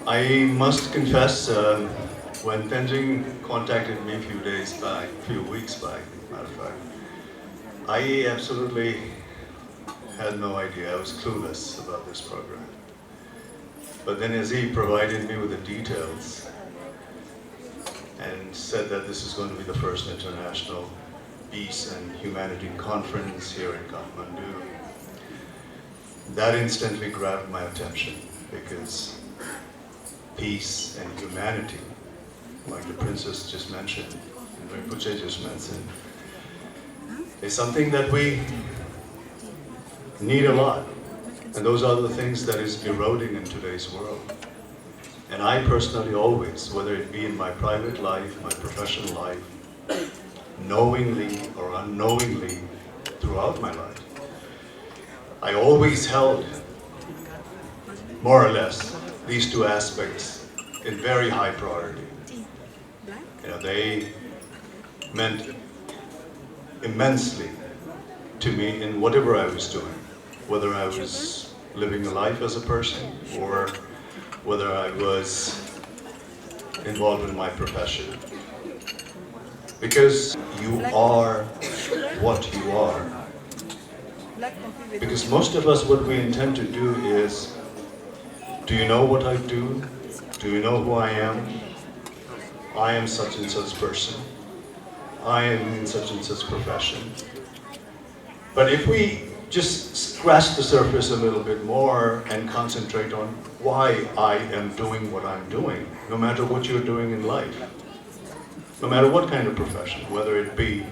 I must confess, when Tenzing contacted me a few weeks back, matter of fact, I absolutely had no idea. I was clueless about this program. But then as he provided me with the details and said that this is going to be the first international peace and humanity conference here in Kathmandu, that instantly grabbed my attention, because peace and humanity, like the princess just mentioned, and Rinpoche just mentioned, is something that we need a lot. And those are the things that is eroding in today's world. And I personally always, whether it be in my private life, my professional life, knowingly or unknowingly throughout my life, I always held, more or less, these two aspects in very high priority. They meant immensely to me in whatever I was doing, whether I was living a life as a person or whether I was involved in my profession. Because you are what you are. Because most of us, what we intend to do is, do you know what I do? Do you know who I am? I am such and such person. I am in such and such profession. But if we just scratch the surface a little bit more and concentrate on why I am doing what I'm doing, no matter what you're doing in life, no matter what kind of profession, whether it be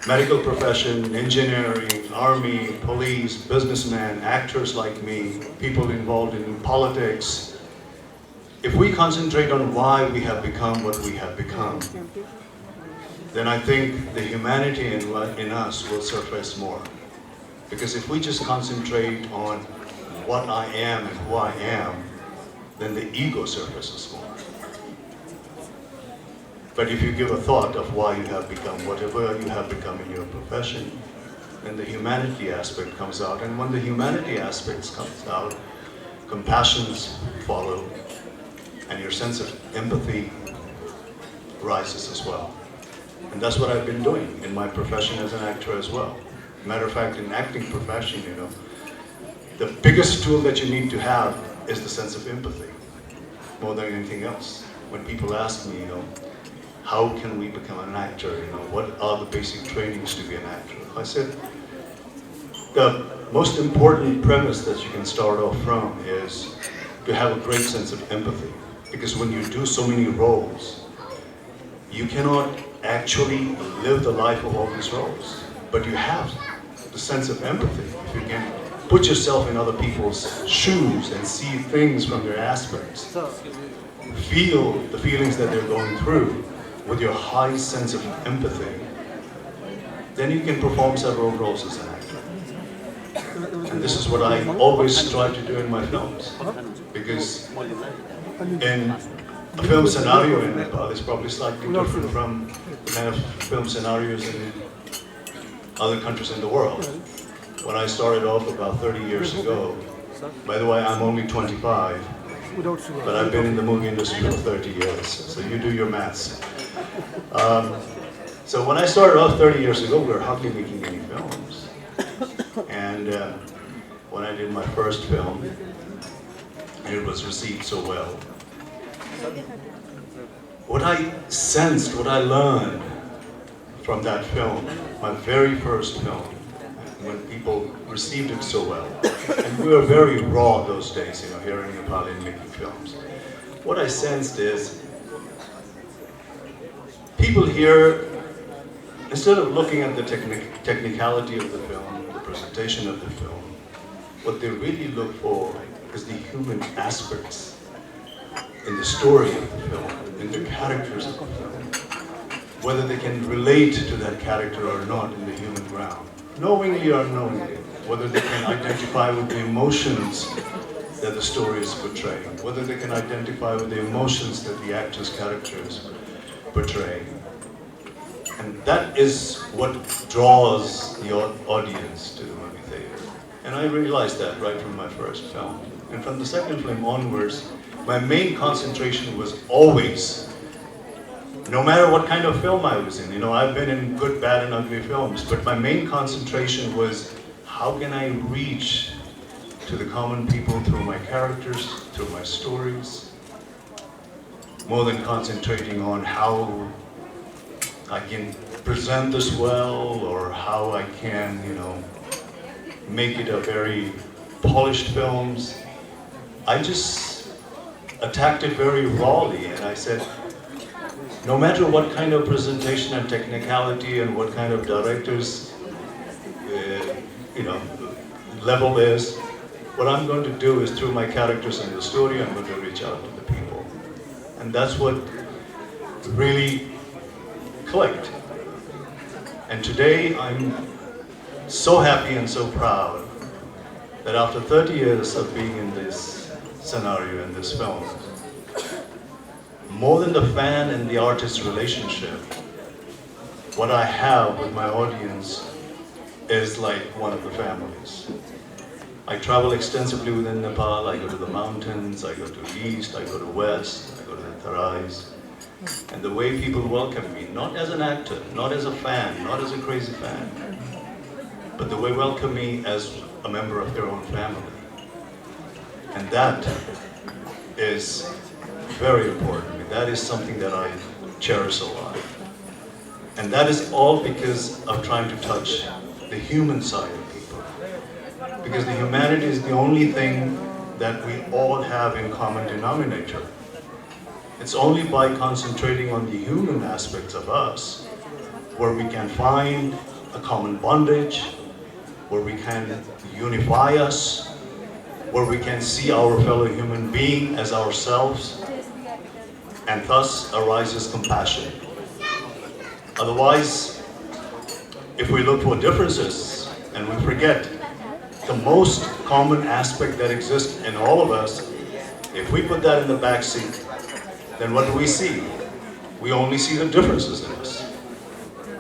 medical profession, engineering, army, police, businessman, actors like me, people involved in politics, if we concentrate on why we have become what we have become, then I think the humanity in us will surface more. Because if we just concentrate on what I am and who I am, then the ego surfaces more. But if you give a thought of why you have become whatever you have become in your profession, then the humanity aspect comes out. And when the humanity aspect comes out, compassions follow, and your sense of empathy rises as well. And that's what I've been doing in my profession as an actor as well. Matter of fact, in acting profession, the biggest tool that you need to have is the sense of empathy, more than anything else. When people ask me, how can we become an actor? What are the basic trainings to be an actor? I said, the most important premise that you can start off from is to have a great sense of empathy. Because when you do so many roles, you cannot actually live the life of all these roles. But you have the sense of empathy. If you can put yourself in other people's shoes and see things from their aspects, feel the feelings that they're going through with your high sense of empathy, then you can perform several roles as an actor. And this is what I always strive to do in my films. Because in a film scenario in Nepal is probably slightly different from the kind of film scenarios in other countries in the world. When I started off about 30 years ago, by the way, I'm only 25, but I've been in the movie industry for 30 years, so you do your maths. So when I started off 30 years ago, we were hardly making any films. And when I did my first film, and it was received so well, what I sensed, what I learned from that film, my very first film, when people received it so well, and we were very raw those days, here in Nepal in making films. What I sensed is, people here, instead of looking at the technicality of the film, the presentation of the film, what they really look for is the human aspects in the story of the film, in the characters of the film, whether they can relate to that character or not in the human ground, knowingly or unknowingly, whether they can identify with the emotions that the story is portraying, whether they can identify with the emotions that the actors' characters portray. And that is what draws the audience to the movie theater. And I realized that right from my first film. And from the second film onwards, my main concentration was always, no matter what kind of film I was in, you know, I've been in good, bad, and ugly films, but my main concentration was, how can I reach to the common people through my characters, through my stories, more than concentrating on how I can present this well, or how I can, you know, make it a very polished films. I just attacked it very rawly, and I said, no matter what kind of presentation and technicality and what kind of director's, you know, level is, what I'm going to do is, through my characters and the story, I'm going to reach out to the people. And that's what really clicked. And today I'm so happy and so proud that after 30 years of being in this scenario, in this film, more than the fan and the artist relationship, what I have with my audience is like one of the families. I travel extensively within Nepal. I go to the mountains, I go to east, I go to west, I go to the Tarais. And the way people welcome me, not as an actor, not as a fan, not as a crazy fan, but the way they welcome me as a member of their own family. And that is very important to me. That is something that I cherish a lot. And that is all because of trying to touch the human side of people. Because the humanity is the only thing that we all have in common denominator. It's only by concentrating on the human aspects of us where we can find a common bondage, where we can unify us, where we can see our fellow human being as ourselves, and thus arises compassion. Otherwise, if we look for differences and we forget the most common aspect that exists in all of us, if we put that in the back seat, then what do we see? We only see the differences in us.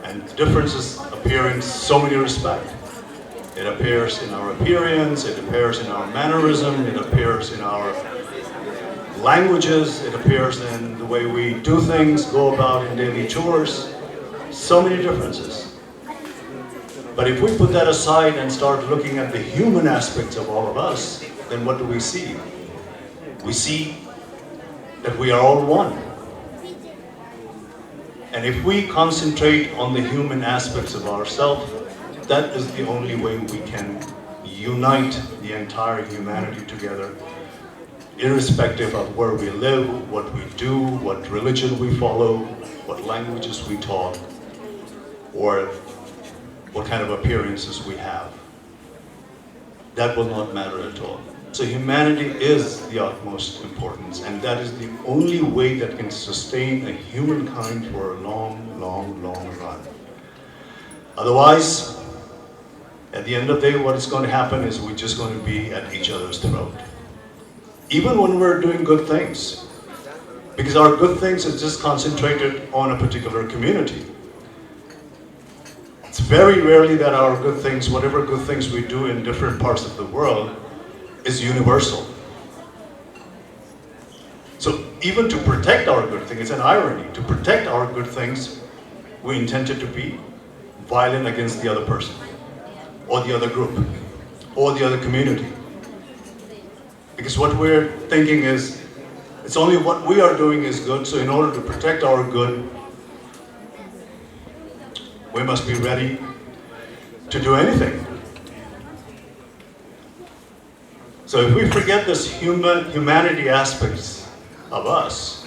And differences appear in so many respects. It appears in our appearance, it appears in our mannerism, it appears in our languages, it appears in the way we do things, go about in daily chores. So many differences. But if we put that aside and start looking at the human aspects of all of us, then what do we see? We see that we are all one. And if we concentrate on the human aspects of ourselves, that is the only way we can unite the entire humanity together, irrespective of where we live, what we do, what religion we follow, what languages we talk, or what kind of appearances we have. That will not matter at all. So humanity is the utmost importance, and that is the only way that can sustain a humankind for a long, long, long run. Otherwise, at the end of the day, what is going to happen is we're just going to be at each other's throat. Even when we're doing good things, because our good things is just concentrated on a particular community. It's very rarely that our good things, whatever good things we do in different parts of the world, is universal. So even to protect our good thing, it's an irony, to protect our good things, we intended to be violent against the other person, or the other group, or the other community. Because what we're thinking is, it's only what we are doing is good, so in order to protect our good, we must be ready to do anything. So if we forget this humanity aspects of us,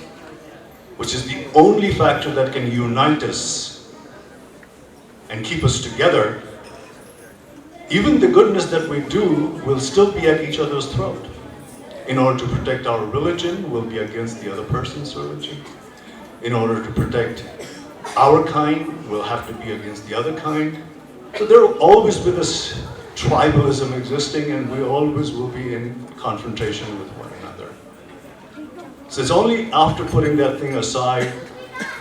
which is the only factor that can unite us and keep us together, even the goodness that we do will still be at each other's throat. In order to protect our religion, we'll be against the other person's religion. In order to protect our kind, we'll have to be against the other kind. So there will always be this tribalism existing, and we always will be in confrontation with one another. So it's only after putting that thing aside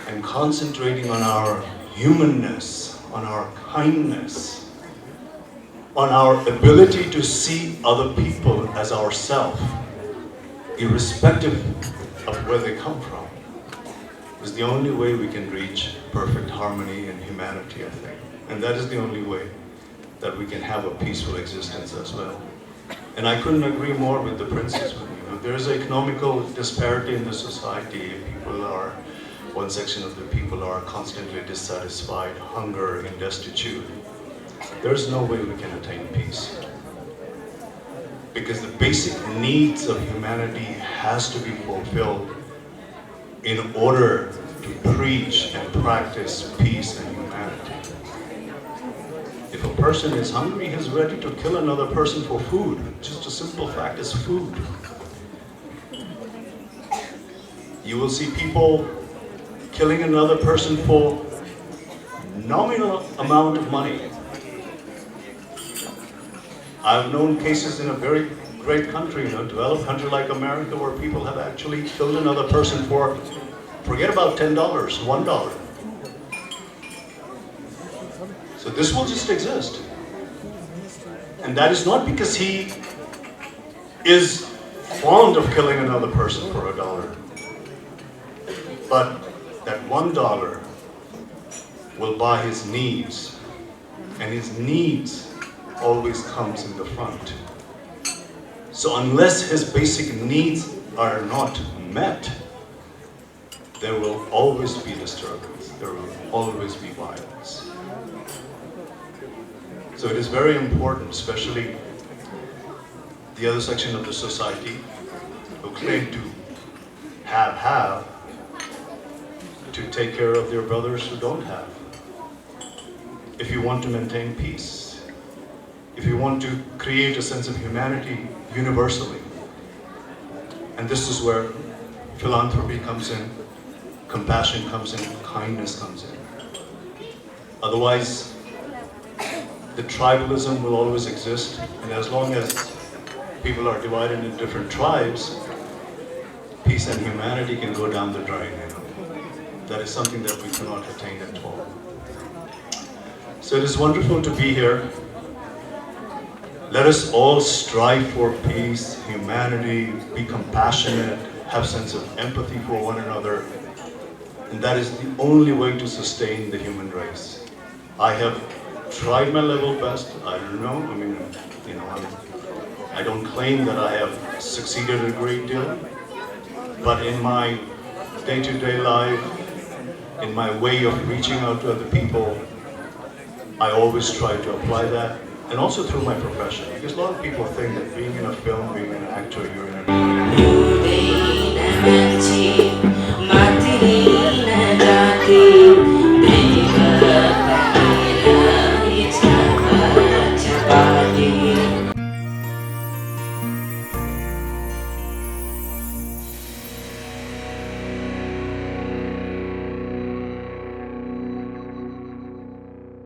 and concentrating on our humanness, on our kindness, on our ability to see other people as ourselves, irrespective of where they come from, is the only way we can reach perfect harmony and humanity, I think. And that is the only way that we can have a peaceful existence as well. And I couldn't agree more with the princess. If there is economical disparity in the society, one section of the people are constantly dissatisfied, hunger and destitute, there's no way we can attain peace. Because the basic needs of humanity has to be fulfilled in order to preach and practice peace and humanity. If a person is hungry, he's ready to kill another person for food. Just a simple fact is food. You will see people killing another person for nominal amount of money. I've known cases in a very great country, developed country like America, where people have actually killed another person for, forget about $10, $1. So this will just exist. And that is not because he is fond of killing another person for $1. But that $1 will buy his needs. And his needs always comes in the front. So unless his basic needs are not met, there will always be disturbance. There will always be violence. So it is very important, especially the other section of the society who claim to have, to take care of their brothers who don't have. If you want to maintain peace, if you want to create a sense of humanity universally, and this is where philanthropy comes in, compassion comes in, kindness comes in. Otherwise, the tribalism will always exist, and as long as people are divided into different tribes, peace and humanity can go down the drain. That is something that we cannot attain at all. So it is wonderful to be here. Let us all strive for peace, humanity, be compassionate, have sense of empathy for one another, and that is the only way to sustain the human race. I have tried my level best. I don't know. I don't claim that I have succeeded a great deal, but in my day-to-day life, in my way of reaching out to other people, I always try to apply that, and also through my profession, because a lot of people think that being in a film, being an actor, you're in a